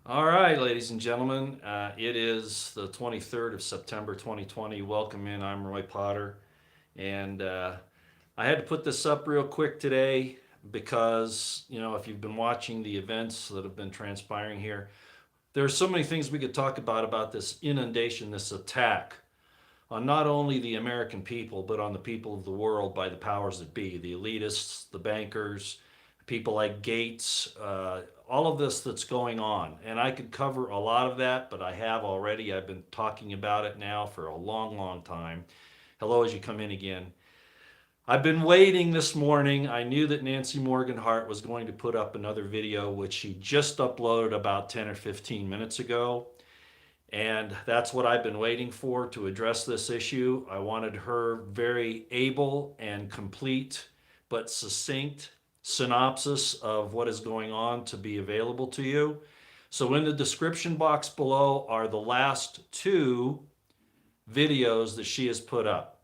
All right, ladies and gentlemen, it is the 23rd of September 2020. Welcome in. I'm Roy Potter. And I had to put this up real quick today because, if you've been watching the events that have been transpiring here, there are so many things we could talk about this inundation, this attack on not only the American people, but on the people of the world by the powers that be, the elitists, the bankers, people like Gates, all of this that's going on. And I could cover a lot of that, but I have already. I've been talking about it now for a long, long time. Hello, as you come in again. I've been waiting this morning. I knew that Nancy Morgan Hart was going to put up another video, which she just uploaded about 10 or 15 minutes ago. And that's what I've been waiting for to address this issue. I wanted her very able and complete but succinct synopsis of what is going on to be available to you. So, in the description box below are the last two videos that she has put up.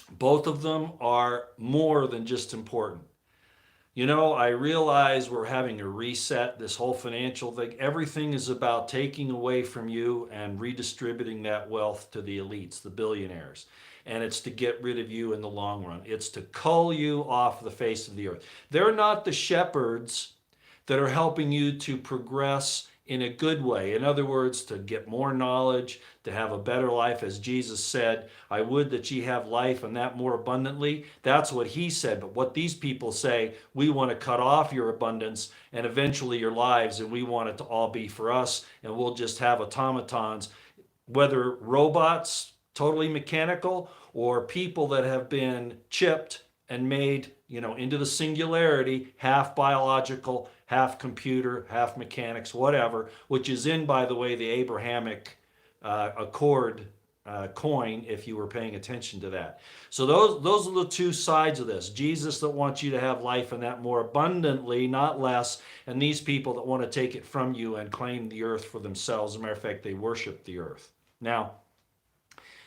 Both of them are more than just important. I realize we're having a reset, this whole financial thing. Everything is about taking away from you and redistributing that wealth to the elites, the billionaires. And it's to get rid of you in the long run. It's to cull you off the face of the earth. They're not the shepherds that are helping you to progress in a good way. In other words, to get more knowledge, to have a better life. As Jesus said, I would that ye have life and that more abundantly. That's what he said. But what these people say, we want to cut off your abundance and eventually your lives, and we want it to all be for us, and we'll just have automatons, whether robots, totally mechanical, or people that have been chipped and made, into the singularity, half biological, half computer, half mechanics, whatever, which is in, by the way, the Abrahamic Accord coin, if you were paying attention to that. So those are the two sides of this. Jesus that wants you to have life and that more abundantly, not less, and these people that want to take it from you and claim the earth for themselves. As a matter of fact, they worship the earth. Now,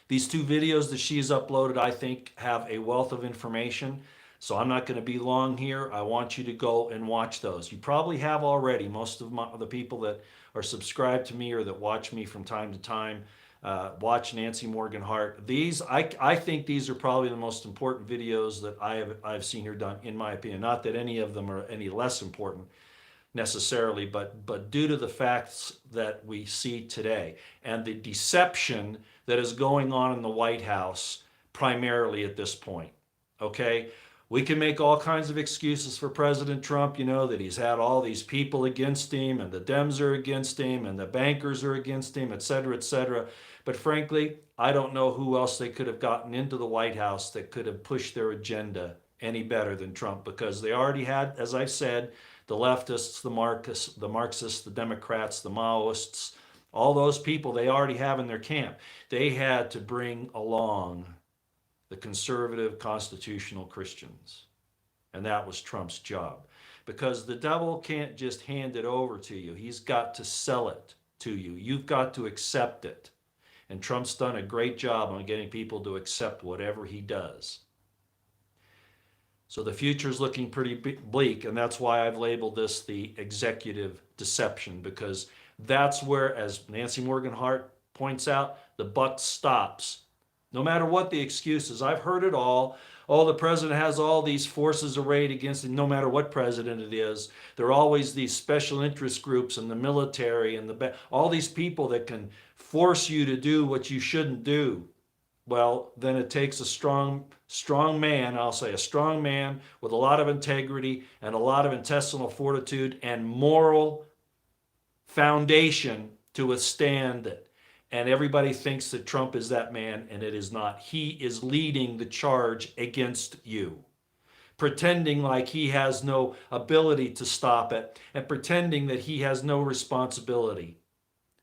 these two videos that she has uploaded, I think, have a wealth of information. So I'm not going to be long here. I want you to go and watch those. You probably have already. Most of the people that are subscribed to me or that watch me from time to time watch Nancy Morgan Hart. I think these are probably the most important videos that I've seen her done, in my opinion. Not that any of them are any less important necessarily, but due to the facts that we see today and the deception that is going on in the White House primarily at this point. Okay? We can make all kinds of excuses for President Trump, that he's had all these people against him and the Dems are against him and the bankers are against him, et cetera, et cetera. But frankly, I don't know who else they could have gotten into the White House that could have pushed their agenda any better than Trump, because they already had, as I said, the leftists, the Marxists, the Democrats, the Maoists, all those people they already have in their camp. They had to bring along the conservative constitutional Christians. And that was Trump's job. Because the devil can't just hand it over to you, he's got to sell it to you. You've got to accept it. And Trump's done a great job on getting people to accept whatever he does. So the future is looking pretty bleak, and that's why I've labeled this the executive deception, because that's where, as Nancy Morgan Hart points out, the buck stops. No matter what the excuses, I've heard it all. Oh, the president has all these forces arrayed against him. No matter what president it is, there are always these special interest groups and the military and all these people that can force you to do what you shouldn't do. Well, then it takes a strong man, I'll say a strong man with a lot of integrity and a lot of intestinal fortitude and moral foundation to withstand it. And everybody thinks that Trump is that man, and it is not. He is leading the charge against you, pretending like he has no ability to stop it and pretending that he has no responsibility.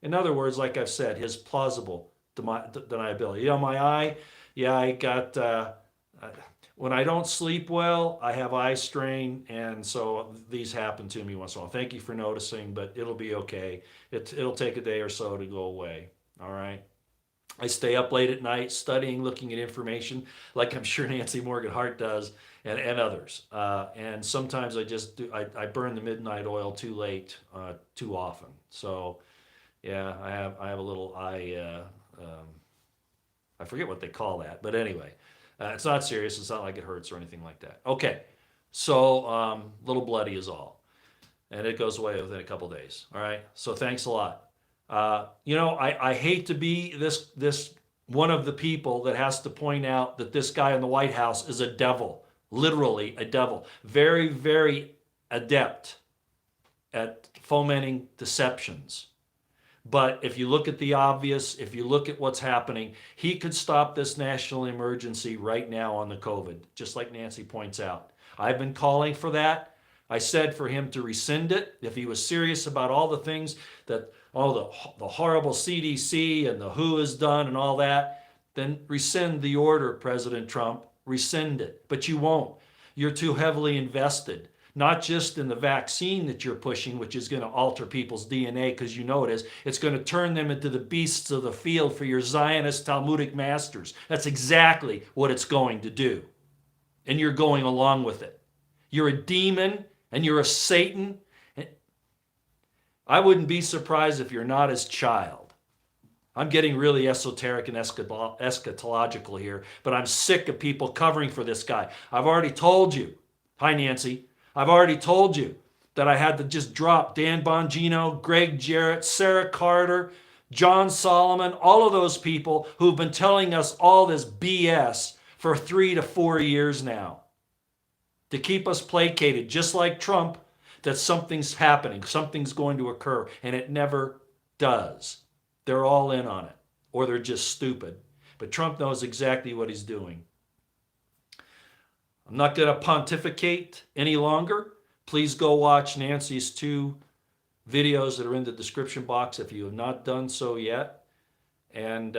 In other words, like I've said, his plausible deniability. My eye, yeah, I got, when I don't sleep well, I have eye strain, and so these happen to me once in a while. Thank you for noticing, but it'll be okay. It'll take a day or so to go away. All right. I stay up late at night studying, looking at information, like I'm sure Nancy Morgan Hart does, and others. And sometimes I just do, I burn the midnight oil too late, too often. So yeah, I have a little I forget what they call that, but anyway, it's not serious. It's not like it hurts or anything like that. Okay, so little bloody is all, and it goes away within a couple days. All right. So thanks a lot. I hate to be this one of the people that has to point out that this guy in the White House is a devil, literally a devil, very, very adept at fomenting deceptions. But if you look at the obvious, if you look at what's happening, he could stop this national emergency right now on the COVID, just like Nancy points out. I've been calling for that. I said for him to rescind it if he was serious about all the things that all the horrible CDC and the WHO has done and all that, then rescind the order, President Trump. Rescind it. But you won't. You're too heavily invested, not just in the vaccine that you're pushing, which is going to alter people's DNA, because you know it is. It's going to turn them into the beasts of the field for your Zionist Talmudic masters. That's exactly what it's going to do. And you're going along with it. You're a demon and you're a Satan. I wouldn't be surprised if you're not his child. I'm getting really esoteric and eschatological here, but I'm sick of people covering for this guy. I've already told you. Hi, Nancy. I've already told you that I had to just drop Dan Bongino, Greg Jarrett, Sarah Carter, John Solomon, all of those people who've been telling us all this BS for 3 to 4 years now to keep us placated, just like Trump, that something's happening, something's going to occur, and it never does. They're all in on it, or they're just stupid. But Trump knows exactly what he's doing. I'm not going to pontificate any longer. Please go watch Nancy's 2 videos that are in the description box if you have not done so yet. And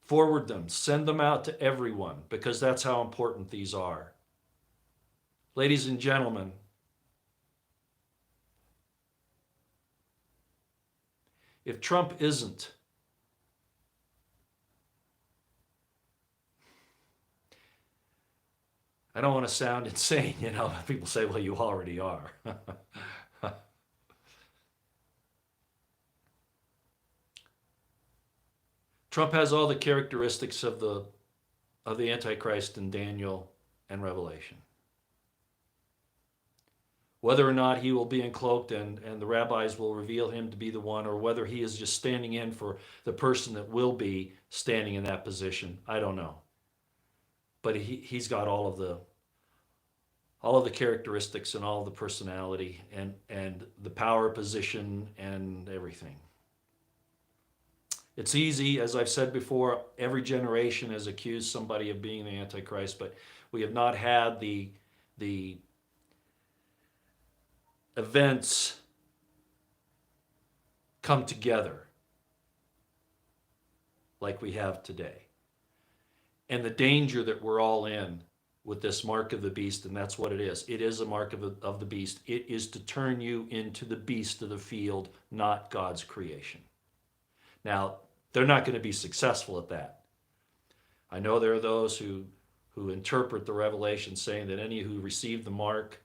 forward them. Send them out to everyone, because that's how important these are. Ladies and gentlemen, if Trump isn't I don't want to sound insane, people say, well, you already are. Trump has all the characteristics of the Antichrist in Daniel and Revelation. Whether or not he will be uncloaked and the rabbis will reveal him to be the one, or whether he is just standing in for the person that will be standing in that position, I don't know. But he's got all of the characteristics and all of the personality and the power position and everything. It's easy, as I've said before, every generation has accused somebody of being the Antichrist, but we have not had the events come together like we have today. And the danger that we're all in with this mark of the beast, and that's what it is. It is a mark of the beast. It is to turn you into the beast of the field, not God's creation. Now, they're not going to be successful at that. I know there are those who interpret the revelation saying that any who receive the mark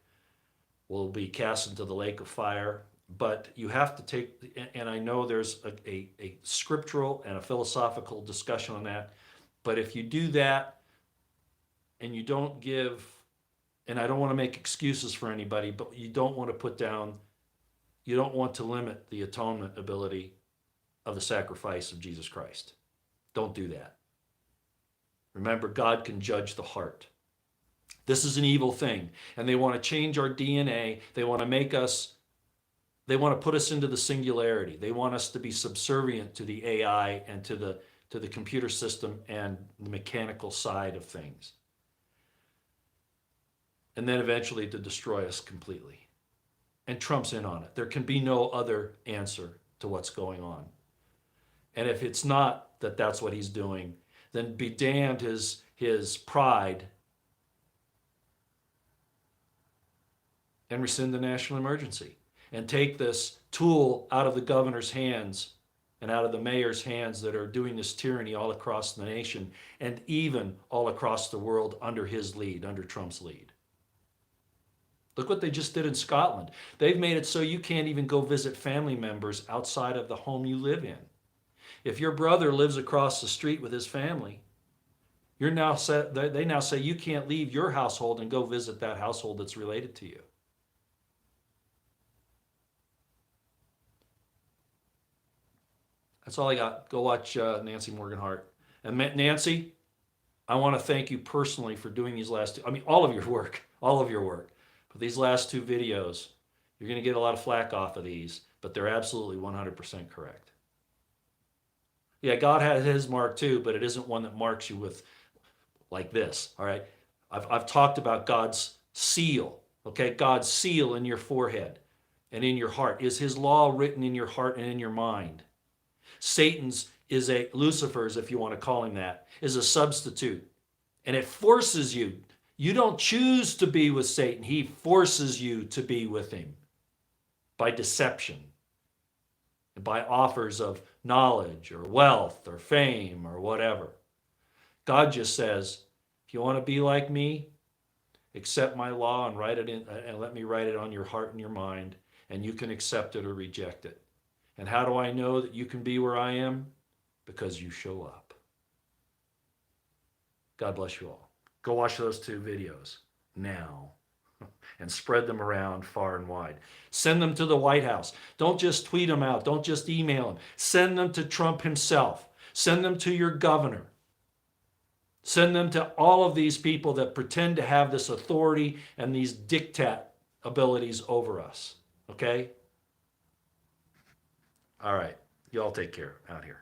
will be cast into the lake of fire. But you have to take, and I know there's a scriptural and a philosophical discussion on that, but if you do that and you don't give, and I don't want to make excuses for anybody, but you don't want to limit the atonement ability of the sacrifice of Jesus Christ. Don't do that. Remember, God can judge the heart. This is an evil thing, and they want to change our DNA. They want to put us into the singularity. They want us to be subservient to the AI and to the computer system and the mechanical side of things. And then eventually to destroy us completely. And Trump's in on it. There can be no other answer to what's going on. And if it's not that that's what he's doing, then be damned his pride, and rescind the national emergency and take this tool out of the governor's hands and out of the mayor's hands that are doing this tyranny all across the nation and even all across the world under his lead, under Trump's lead. Look what they just did in Scotland. They've made it so you can't even go visit family members outside of the home you live in. If your brother lives across the street with his family, they now say you can't leave your household and go visit that household that's related to you. That's all I got. Go watch Nancy Morgan Hart. And Nancy, I want to thank you personally for doing these last two. I mean, all of your work. But these last two videos, you're going to get a lot of flack off of these, but they're absolutely 100% correct. Yeah, God has his mark too, but it isn't one that marks you with like this, all right? I've talked about God's seal, okay? God's seal in your forehead and in your heart. Is his law written in your heart and in your mind? Satan's Lucifer's, if you want to call him that, is a substitute. And it forces you. You don't choose to be with Satan. He forces you to be with him by deception, by offers of knowledge or wealth or fame or whatever. God just says, if you want to be like me, accept my law and write it in, and let me write it on your heart and your mind, and you can accept it or reject it. And how do I know that you can be where I am? Because you show up. God bless you all. Go watch those two videos now and spread them around far and wide. Send them to the White House. Don't just tweet them out. Don't just email them. Send them to Trump himself. Send them to your governor. Send them to all of these people that pretend to have this authority and these diktat abilities over us. Okay? All right. You all take care out here.